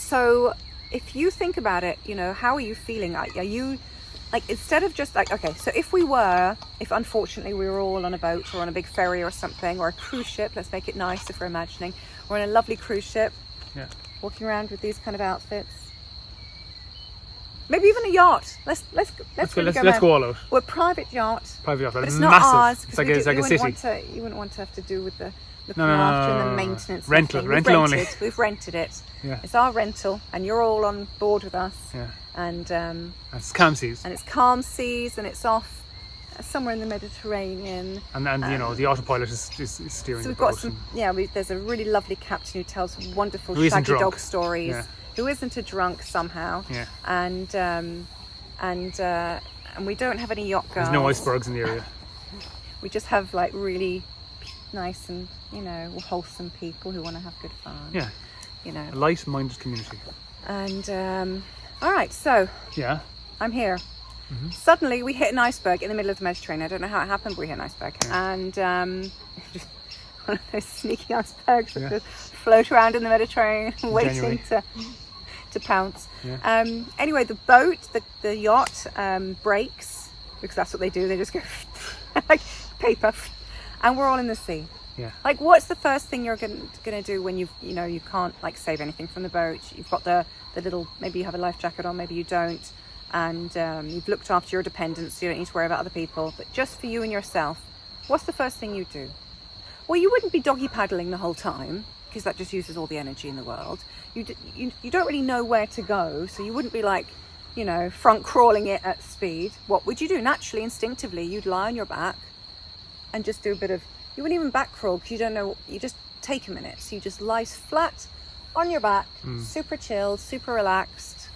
So if you think about it, you know, how are you feeling? Are you, like, instead of just like, okay, so if unfortunately we were all on a boat or on a big ferry or something, or a cruise ship, let's make it nice if we're imagining, we're on a lovely cruise ship, walking around with these kind of outfits. Maybe even a yacht. Let's go all out. We're a private yacht. But it's massive. not ours. It's like a city. You wouldn't want to have to do with the looking No, after and the maintenance. Rental only. We've rented it. Yeah. It's our rental, and you're all on board with us. Yeah. And it's calm seas. And it's calm seas, and it's off somewhere in the Mediterranean. And you know, the autopilot is steering. So we've the boat. got some. Yeah, there's a really lovely captain who tells wonderful Who isn't shaggy drunk. dog stories. Yeah. Who isn't a drunk somehow. Yeah. And we don't have any yacht girls. There's no icebergs in the area. We just have like really nice and, you know, wholesome people who want to have good fun. Yeah. You know. A light-minded community. And all right, so yeah, I'm here. Mm-hmm. Suddenly we hit an iceberg in the middle of the Mediterranean. I don't know how it happened, but we hit an iceberg. Yeah. And just one of those sneaky icebergs that just float around in the Mediterranean waiting to pounce. Yeah. Anyway, the boat, the yacht breaks, because that's what they do. They just go like paper, and we're all in the sea. Yeah. Like, what's the first thing you're gonna do when you can't like save anything from the boat? You've got the little, maybe you have a life jacket on, maybe you don't, and you've looked after your dependents, so you don't need to worry about other people. But just for you and yourself, what's the first thing you do? Well, you wouldn't be doggy paddling the whole time, because that just uses all the energy in the world. You don't really know where to go, so you wouldn't be like, you know, front crawling it at speed. What would you do? Naturally, instinctively, you'd lie on your back and just do a bit of, you wouldn't even back crawl, because you don't know, you just take a minute. So you just lie flat on your back, super chilled, super relaxed,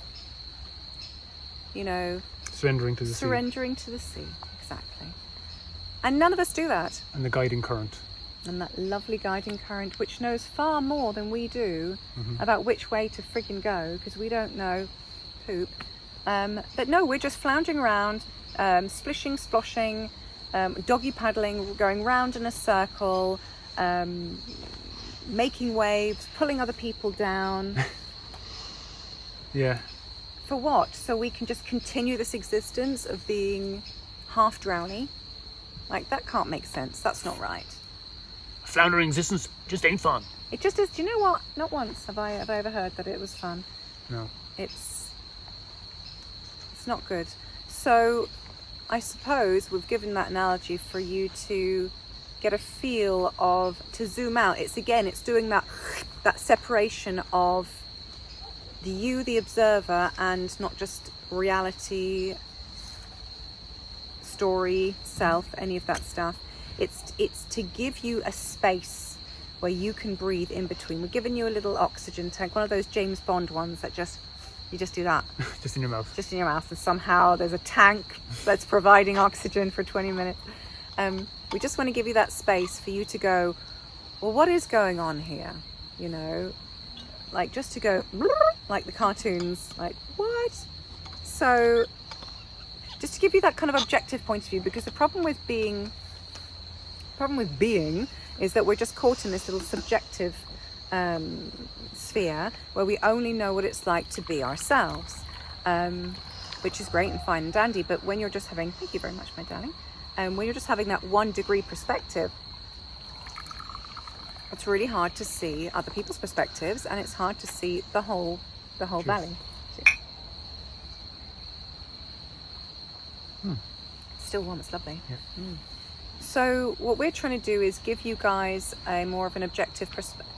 you know. Surrendering to the sea, exactly. And none of us do that. And the guiding current. And that lovely guiding current, which knows far more than we do about which way to friggin' go, because we don't know poop. But no, we're just floundering around, splishing, sploshing, doggy paddling, going round in a circle, making waves, pulling other people down. Yeah. For what? So we can just continue this existence of being half drowny? Like, that can't make sense. That's not right. Floundering existence just ain't fun. It just is. Do you know what? Not once have I ever heard that it was fun. No. It's not good. So I suppose we've given that analogy for you to get a feel of, to zoom out. It's doing that separation of the observer, and not just reality, story, self, any of that stuff. It's to give you a space where you can breathe in between. We're giving you a little oxygen tank, one of those James Bond ones that you just do that. Just in your mouth. Just in your mouth, and somehow there's a tank that's providing oxygen for 20 minutes. We just want to give you that space for you to go, well, what is going on here? You know, like, just to go, like the cartoons, like, what? So just to give you that kind of objective point of view, because the problem with being is that we're just caught in this little subjective sphere where we only know what it's like to be ourselves, which is great and fine and dandy. But when you're just having, thank you very much, my darling, when you're just having that 1 degree perspective, it's really hard to see other people's perspectives, and it's hard to see the whole valley. Still warm, it's lovely. Yeah. So what we're trying to do is give you guys a more of an objective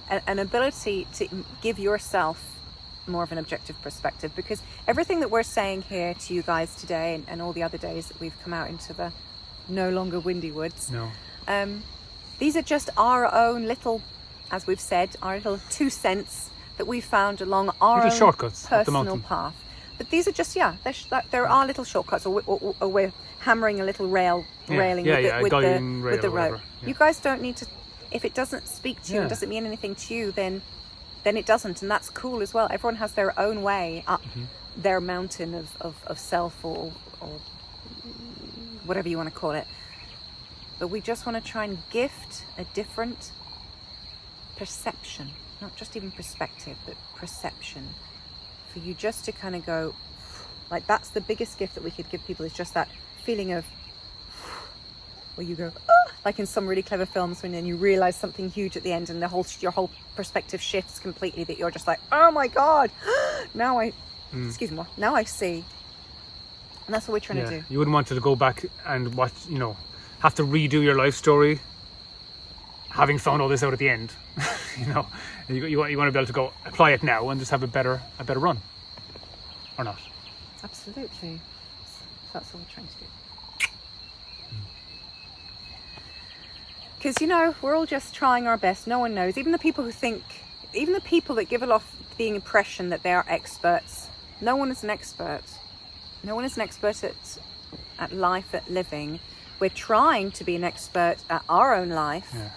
an ability to give yourself more of an objective perspective, because everything that we're saying here to you guys today, and all the other days that we've come out into the no longer windy woods, these are just our own little, as we've said, our little 2 cents that we found along our little own shortcuts personal path. But these are just, there are little shortcuts, or we're hammering a little railing with the rope. Yeah. You guys don't need to, if it doesn't speak to you and doesn't mean anything to you, then it doesn't, and that's cool as well. Everyone has their own way up their mountain of self, or whatever you want to call it. But we just want to try and gift a different perception, not just even perspective, but perception for you just to kind of go, like, that's the biggest gift that we could give people, is just that feeling of where you go, oh, like in some really clever films when then you realize something huge at the end and your whole perspective shifts completely, that you're just like, oh my God, now I see. And that's what we're trying to do. You wouldn't want to go back and watch, have to redo your life story having found all this out at the end. you want to be able to go apply it now and just have a better run, or not. Absolutely. That's what we're trying to do. Because, we're all just trying our best. No one knows. Even the people that give off the impression that they are experts, no one is an expert. No one is an expert at life, at living. We're trying to be an expert at our own life. Yeah.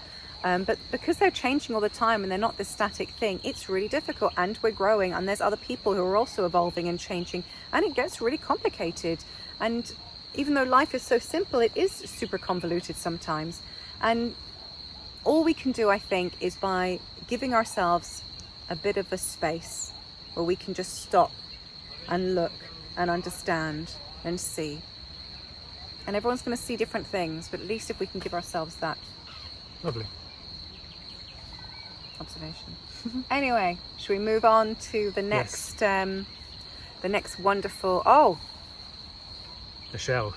But because they're changing all the time and they're not this static thing, it's really difficult, and we're growing, and there's other people who are also evolving and changing, and it gets really complicated. And even though life is so simple, it is super convoluted sometimes. And all we can do, I think, is by giving ourselves a bit of a space where we can just stop and look and understand and see. And everyone's going to see different things, but at least if we can give ourselves that. Lovely observation. Anyway, should we move on to the next, the next wonderful, the shell.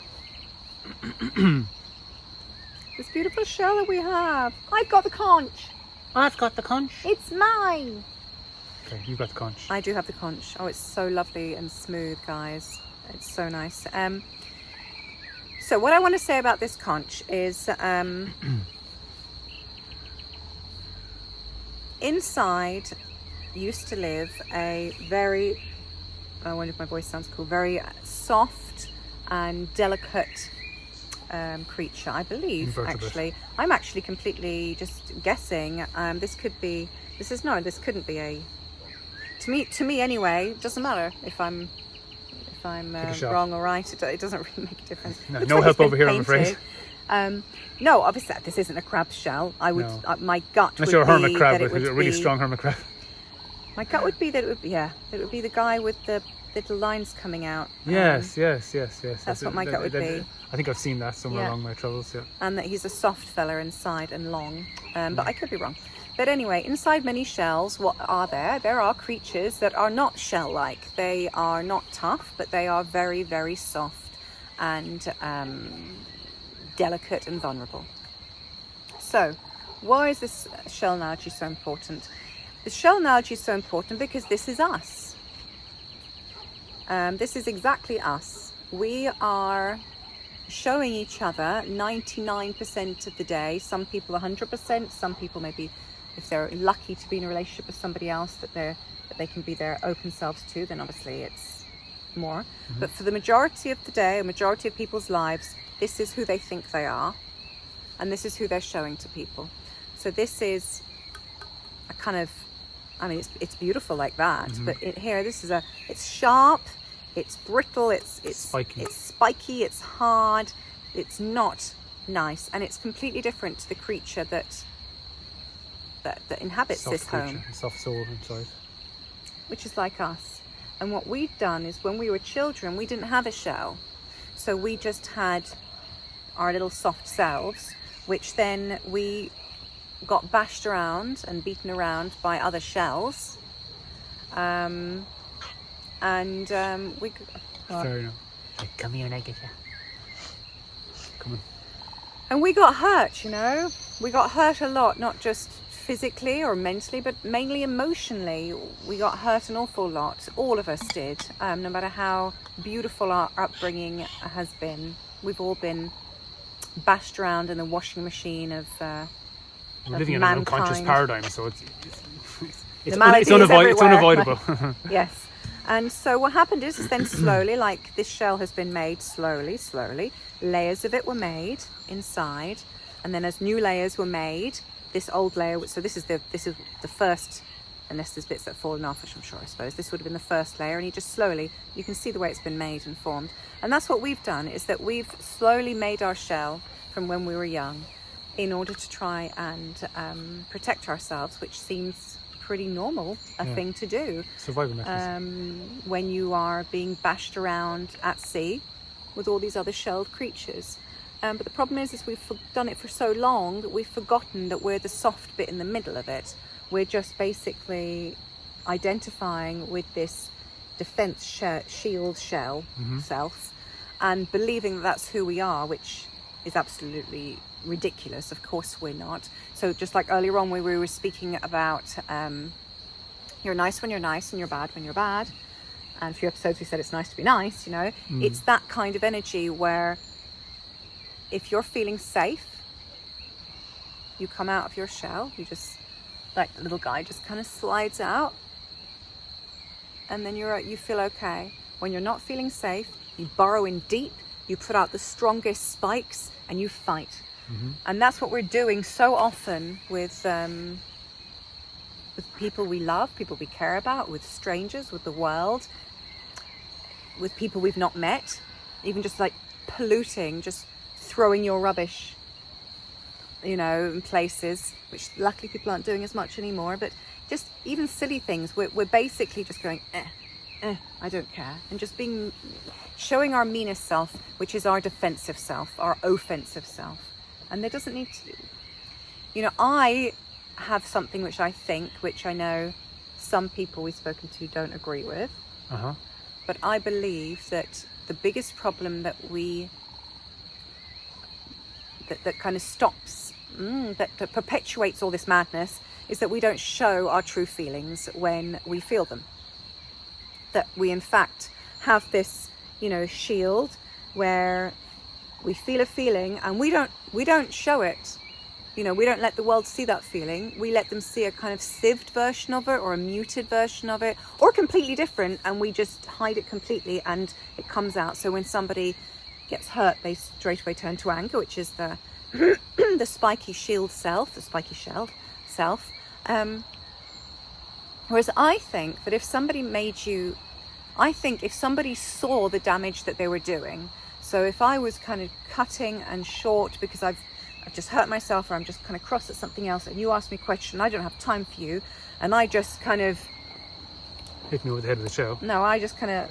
this beautiful shell that we have. I've got the conch. I've got the conch. It's mine. Okay, you've got the conch. I do have the conch. Oh, it's so lovely and smooth, guys. It's so nice. So what I want to say about this conch is, inside used to live a very, I wonder if my voice sounds cool, very soft and delicate creature, I believe. Invertebrate. Actually. I'm actually completely just guessing. This couldn't be a, to me anyway, it doesn't matter if I'm wrong or right, it doesn't really make a difference. No help over here, I'm afraid. No, obviously this isn't a crab shell. I would, my gut Unless would you're a hermit be crab, that it but would a really be, strong hermit crab. my gut would be that it would be the guy with the little lines coming out. Yes. That's what my gut would be. I think I've seen that somewhere Yeah. along my travels. Yeah. And that he's a soft fella inside and long, but I could be wrong. But anyway, inside many shells, what are there? There are creatures that are not shell-like. They are not tough, but they are very, very soft and delicate and vulnerable. So, why is this shell analogy so important? The shell analogy is so important because this is us. This is exactly us. We are showing each other 99% of the day. Some people 100%. Some people maybe, if they're lucky to be in a relationship with somebody else that they can be their open selves to, then obviously it's more. Mm-hmm. But for the majority of the day, a majority of people's lives, this is who they think they are, and this is who they're showing to people. So this is a kind of, I mean, it's beautiful like that. Mm-hmm. But it's sharp, it's brittle, it's spiky, it's hard, it's not nice, and it's completely different to the creature that inhabits this home. Soft soul inside. Which is like us. And what we've done is, when we were children, we didn't have a shell. So we just had our little soft selves, which then we got bashed around and beaten around by other shells. We Fair enough. Come here and I get you. Come on. And we got hurt, we got hurt a lot, not just physically or mentally, but mainly emotionally. We got hurt an awful lot. All of us did. No matter how beautiful our upbringing has been, we've all been bashed around in the washing machine of We're living in an mankind. unconscious paradigm, so it's everywhere. unavoidable. Yes. And so what happened is then slowly, like this shell has been made slowly, layers of it were made inside, and then as new layers were made, this old layer, so this is the first, unless there's bits that have fallen off, which I'm sure, I suppose, this would have been the first layer, and you just slowly, you can see the way it's been made and formed. And that's what we've done, is that we've slowly made our shell from when we were young in order to try and protect ourselves, which seems pretty normal thing to do. Survival mechanism. When you are being bashed around at sea with all these other shelled creatures. But the problem is we've done it for so long that we've forgotten that we're the soft bit in the middle of it. We're just basically identifying with this defense shield shell self and believing that that's who we are, which is absolutely ridiculous. Of course we're not. So just like earlier on where we were speaking about you're nice when you're nice and you're bad when you're bad, and a few episodes we said it's nice to be nice, you know. It's that kind of energy where if you're feeling safe, you come out of your shell, you just, like the little guy just kind of slides out, and then you feel okay. When you're not feeling safe, you burrow in deep, you put out the strongest spikes and you fight. And that's what we're doing so often with people we love, people we care about, with strangers, with the world, with people we've not met, even just like polluting, just throwing your rubbish, you know, in places, which luckily people aren't doing as much anymore, but just even silly things. We're basically just going, I don't care, and just showing our meanest self, which is our defensive self, our offensive self. And there doesn't need to, you know, I have something which I know some people we've spoken to don't agree with, but I believe that the biggest problem that that kind of stops, that perpetuates all this madness, is that we don't show our true feelings when we feel them. That we in fact have this, you know, shield where we feel a feeling and we don't show it. You know, we don't let the world see that feeling. We let them see a kind of sieved version of it, or a muted version of it, or completely different, and we just hide it completely and it comes out. So when somebody gets hurt, they straight away turn to anger, which is the the spiky shield self, the spiky shell self. Whereas I think that if somebody if somebody saw the damage that they were doing, so if I was kind of cutting and short because I've just hurt myself, or I'm just kind of cross at something else, and you ask me a question, I don't have time for you, and I just kind of hit me with the head of the shell. No, I just kind of,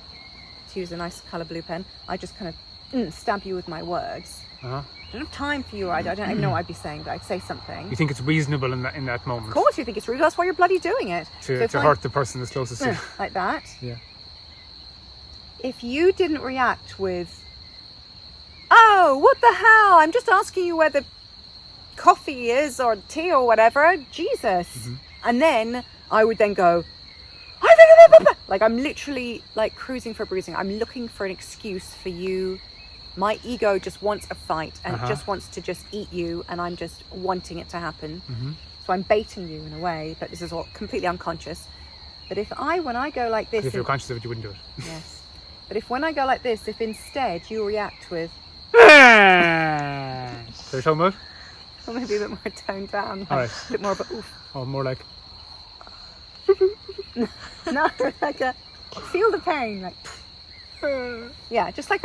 to use a nice colour blue pen, I just kind of stab you with my words. I don't have time for you. I don't even know what I'd be saying, but I'd say something. You think it's reasonable in that moment? Of course you think it's reasonable. That's why you're bloody doing it. To hurt the person that's closest to you. Like that. Yeah. If you didn't react with, oh, what the hell? I'm just asking you where the coffee is, or tea, or whatever. Jesus. And then I would then go, like I'm literally like cruising for bruising. I'm looking for an excuse for you. My ego just wants a fight, and it just wants to just eat you, and I'm just wanting it to happen. So I'm baiting you in a way, but this is all completely unconscious. But when I go like this, if you're conscious of it, you wouldn't do it. Yes. But when I go like this, if instead you react with So you're talking about? Or maybe a bit more toned down, like, Right. a bit more of a oof. Oh, more like No, like a feel the pain, like yeah, just like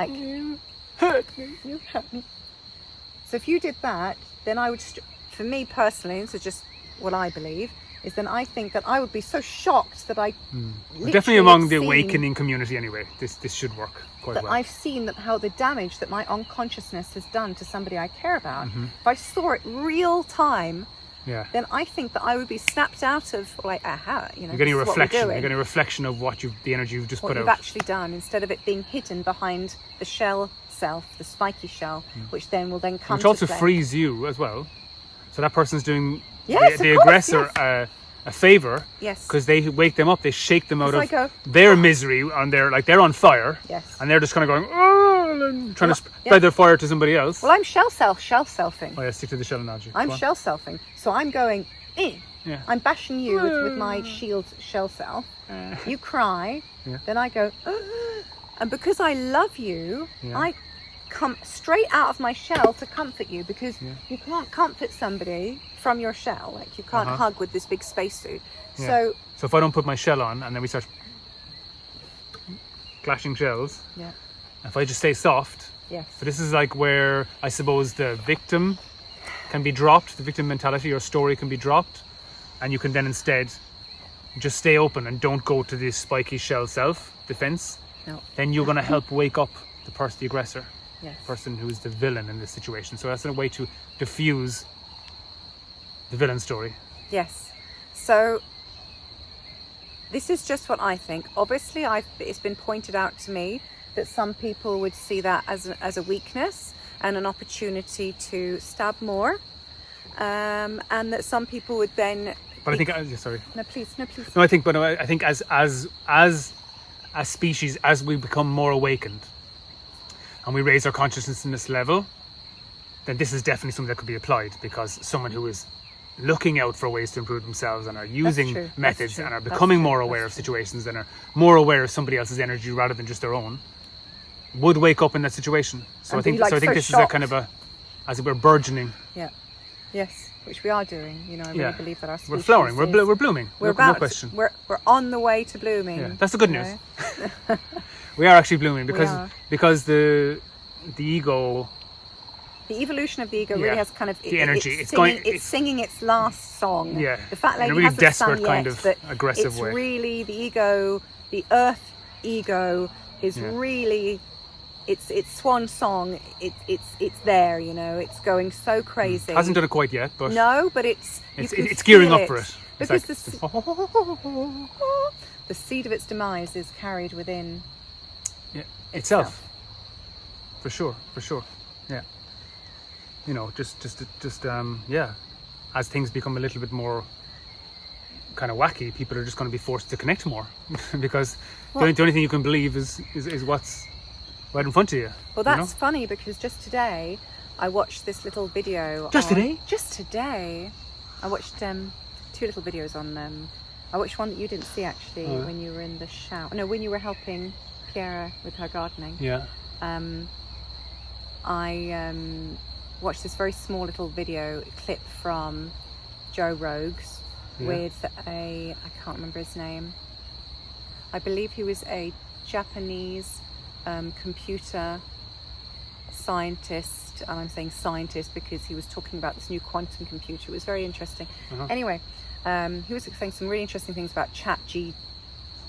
you hurt me. So if you did that, then I would, for me personally, this is just what I believe, is then I think that I would be so shocked that I definitely among the awakening community anyway. This should work quite well. I've seen that how the damage that my unconsciousness has done to somebody I care about. If I saw it real time, then I think that I would be snapped out of like, aha, you know. You're getting a reflection. You're getting a reflection of the energy you've just put out. What you've actually done, instead of it being hidden behind the shell self, the spiky shell, which then will then come. Which also frees you as well. So that person's doing yes, the of course, aggressor yes. A favor. Yes. Because they wake them up, they shake them out of like their misery, and they're on fire. Yes. And they're just kind of going, oh, and trying to spread their fire to somebody else. Well, I'm shell-selfing. Oh yeah, stick to the shell analogy. I'm shell-selfing. So I'm going, Yeah. I'm bashing you with my shield shell self. You cry, then I go, and because I love you, I come straight out of my shell to comfort you, because you can't comfort somebody from your shell. Like, you can't hug with this big spacesuit. So if I don't put my shell on and then we start clashing shells, if I just stay soft, so this is like where I suppose the victim can be dropped, the victim mentality or story can be dropped, and you can then instead just stay open and don't go to this spiky shell self-defense, No. then you're going to help wake up the aggressor, Yes. the person who's the villain in this situation. So that's a way to diffuse the villain story. Yes. So this is just what I think. Obviously, it's been pointed out to me that some people would see that as a weakness and an opportunity to stab more, and that some people would then. But I think, sorry. No, please. No, I think as a species, as we become more awakened and we raise our consciousness in this level, then this is definitely something that could be applied, because someone who is looking out for ways to improve themselves and are using methods and are becoming more aware of situations and are more aware of somebody else's energy rather than just their own, would wake up in that situation. So I think this is a kind of as it were, burgeoning. Yeah. Yes. Which we are doing. You know, I really believe that our species we're flowering. We're blooming. We're no question. We're on the way to blooming. Yeah, that's the good news. We are actually blooming because the ego. The evolution of the ego really has kind of the energy. It's singing its last song. Yeah, the fat lady in a really hasn't desperate sung kind yet, of but aggressive it's way. Really the ego, the Earth ego, is really its swan song. It's there. You know, it's going so crazy. Hasn't done it quite yet, but no, but it's gearing up for it. Because the seed of its demise is carried within itself. For sure. Yeah. You know, just as things become a little bit more kind of wacky, people are just going to be forced to connect more because the only thing you can believe is what's right in front of you. Well, that's funny, because just today I watched this little video. Just today I watched 2 little videos on I watched one that you didn't see actually when you were in the shower. No, when you were helping Kiara with her gardening. Yeah. I watched this very small little video clip from Joe Rogues with I can't remember his name. I believe he was a Japanese computer scientist, and I'm saying scientist because he was talking about this new quantum computer. It was very interesting. Anyway, he was saying some really interesting things about GPT,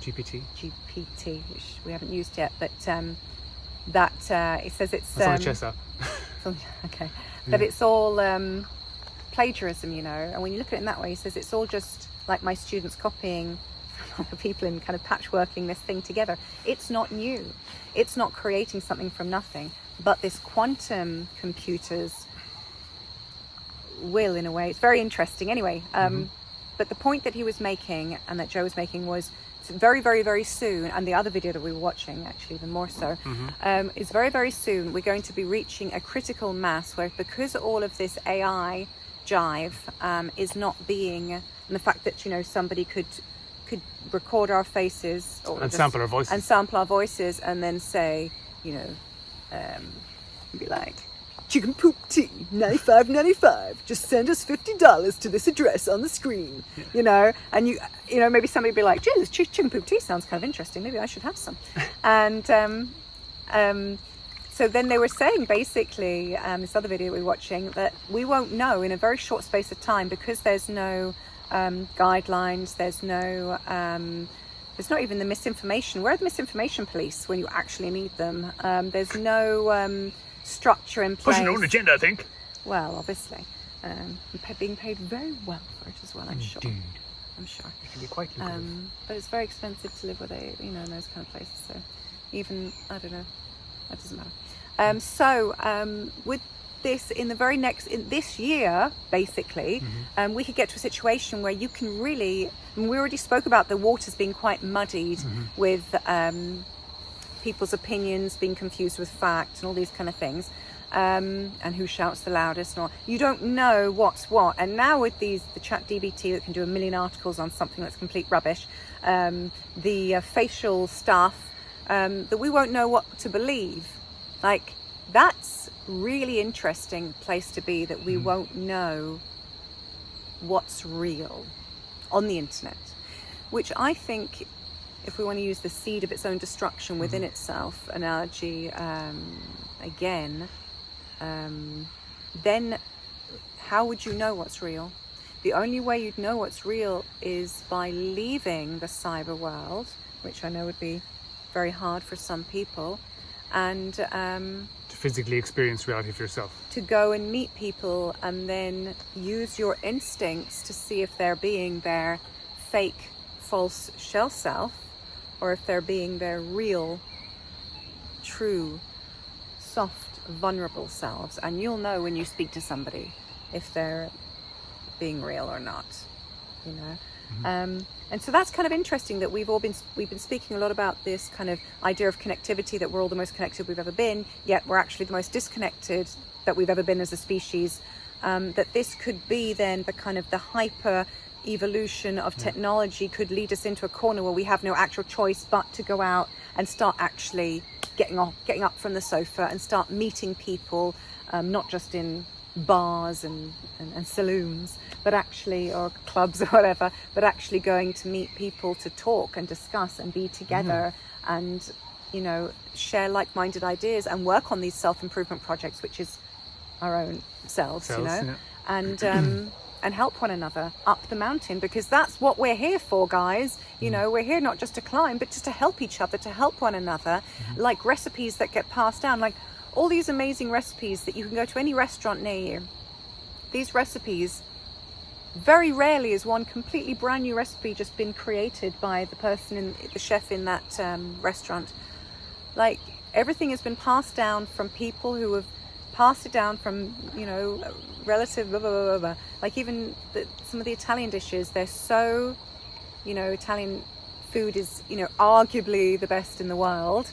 which we haven't used yet, but it says it's on the chess app. Okay, that it's all plagiarism, you know. And when you look at it in that way, he says it's all just like my students copying from other people and kind of patchworking this thing together. It's not new. It's not creating something from nothing. But this quantum computers will, in a way. It's very interesting. Anyway, but the point that he was making and that Joe was making was very, very, very soon, and the other video that we were watching, actually even more so, is very, very soon we're going to be reaching a critical mass where, because all of this AI jive is not being, and the fact that, you know, somebody could record our faces and sample our voices and then say, you know, be like, chicken poop tea, $95.95. Just send us $50 to this address on the screen. You know, and you know, maybe somebody would be like, "Geez, chicken poop tea sounds kind of interesting. Maybe I should have some." And so then they were saying, basically, this other video we were watching, that we won't know in a very short space of time, because there's no guidelines. There's not even the misinformation. Where are the misinformation police when you actually need them? There's no structure in place. Pushing their own agenda, I think. Well, obviously, being paid very well for it as well. I'm sure. I'm sure. It can be quite lucrative. But it's very expensive to live in those kind of places. So even, I don't know, that doesn't matter. With this, in this year, basically, we could get to a situation where you can really, and we already spoke about the waters being quite muddied with people's opinions being confused with fact and all these kind of things, and who shouts the loudest, and all. You don't know what's what. And now with the chat DBT that can do 1 million articles on something that's complete rubbish, the facial stuff, that we won't know what to believe. Like, that's really interesting place to be, that we won't know what's real on the internet, which I think, if we want to use the seed of its own destruction within itself analogy again, then how would you know what's real? the only way you'd know what's real is by leaving the cyber world, which I know would be very hard for some people, and to physically experience reality for yourself. to go and meet people and then use your instincts to see if they're being their fake, false shell self, or if they're being their real, true, soft, vulnerable selves. And you'll know when you speak to somebody if they're being real or not, you know. And so that's kind of interesting that we've been speaking a lot about this kind of idea of connectivity, that we're all the most connected we've ever been, yet we're actually the most disconnected that we've ever been as a species. That this could be then the kind of the hyper evolution of technology could lead us into a corner where we have no actual choice but to go out and start actually getting up from the sofa and start meeting people, not just in bars and saloons, but actually, or clubs or whatever, but actually going to meet people to talk and discuss and be together and, you know, share like-minded ideas and work on these self-improvement projects, which is our own selves, you know, and help one another up the mountain, because that's what we're here for, guys. You know, we're here not just to climb, but just to help each other, to help one another, like recipes that get passed down, like all these amazing recipes that you can go to any restaurant near you. These recipes, very rarely is one completely brand new recipe just been created by the person, the chef in that restaurant. Like, everything has been passed down from people who have passed it down from, you know, relative blah, blah, blah, blah, blah. Like even some of the Italian dishes, they're so, you know, Italian food is, you know, arguably the best in the world.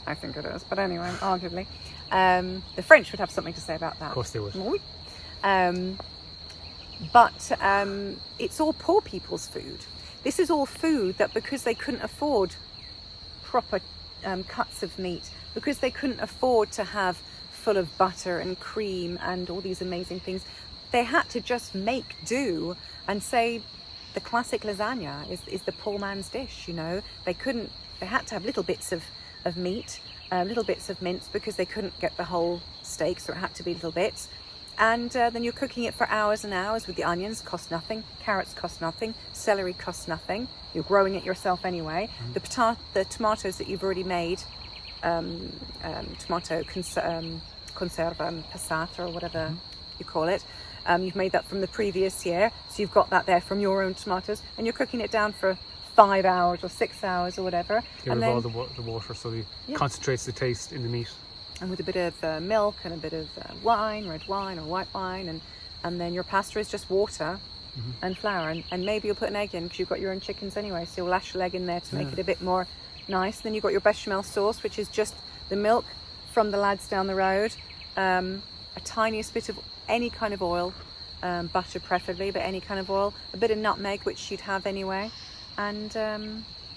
I think it is, but anyway, arguably. The French would have something to say about that. Of course they would. But it's all poor people's food. This is all food that, because they couldn't afford proper cuts of meat, because they couldn't afford to have full of butter and cream and all these amazing things, they had to just make do and say the classic lasagna is the poor man's dish, you know. They had to have little bits of meat, little bits of mince, because they couldn't get the whole steak, so it had to be little bits. And then you're cooking it for hours and hours with the onions, cost nothing, carrots cost nothing, celery costs nothing, you're growing it yourself anyway. The tomatoes that you've already made, tomato conserva passata or whatever you call it, you've made that from the previous year, so you've got that there from your own tomatoes, and you're cooking it down for 5 hours or 6 hours or whatever. Get rid of all the water, so it concentrates the taste in the meat. And with a bit of milk and a bit of wine, red wine or white wine, and then your pasta is just water and flour, and maybe you'll put an egg in because you've got your own chickens anyway, so you'll lash your egg in there to make it a bit more nice. Then you've got your bechamel sauce, which is just the milk from the lads down the road, a tiniest bit of any kind of oil, butter preferably, but any kind of oil, a bit of nutmeg, which you'd have anyway, and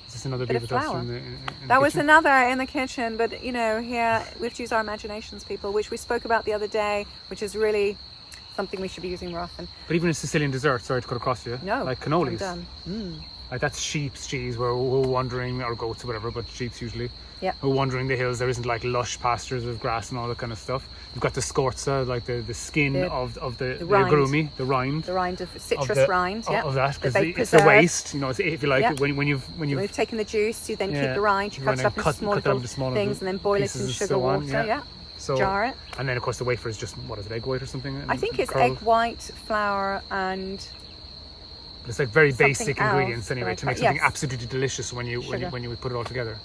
Is this another bit of bit of flour. in the That was kitchen? another in the kitchen, but you know, here we have to use our imaginations, people, which we spoke about the other day, which is really something we should be using more often. But even a Sicilian dessert, sorry to cut across you, No, like I'm cannolis. done. Like that's sheep's cheese, where we're wandering, or goats or whatever, but sheep's usually. Yeah. We're wandering the hills. There isn't like lush pastures of grass and all that kind of stuff. You've got the scorza, like the skin of the rind. agrumi, the rind. The rind of citrus the, rind, of that, because they it's the preserve. waste, you know, if you like. Yeah. When you've We've taken the juice, you then keep the rind, you Run cut it up and into small cut them little into smaller things, and then boil it pieces in and sugar so on, water, So, jar it. And then of course the wafer is just, what is it, egg white or something? I think it's curled. egg white, flour, and But it's like very something basic else ingredients that anyway I to make can't- something yes. absolutely delicious when you Sugar. put it all together.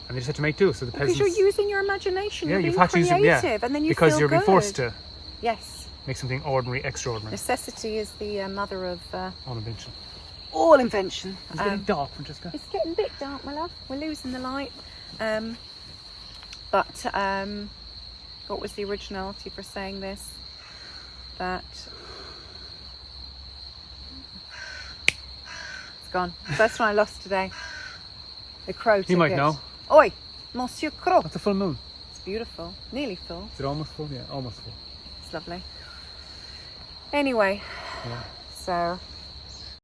And they just had to make do. So the because peasants, you're using your imagination, yeah, you're you've being had to use it, creative, and then you because feel you're being good. forced to Yes, make something ordinary extraordinary. necessity is the mother of All invention. all invention. It's getting dark, Francesca. It's getting a bit dark, my love. We're losing the light. But what was the originality for saying this? That it's gone. First one I lost today. The crow took You might it. know. Oi, Monsieur Crow. That's a full moon. It's beautiful. Nearly full. Is it almost full? Yeah, almost full. It's lovely. Anyway, Yeah. so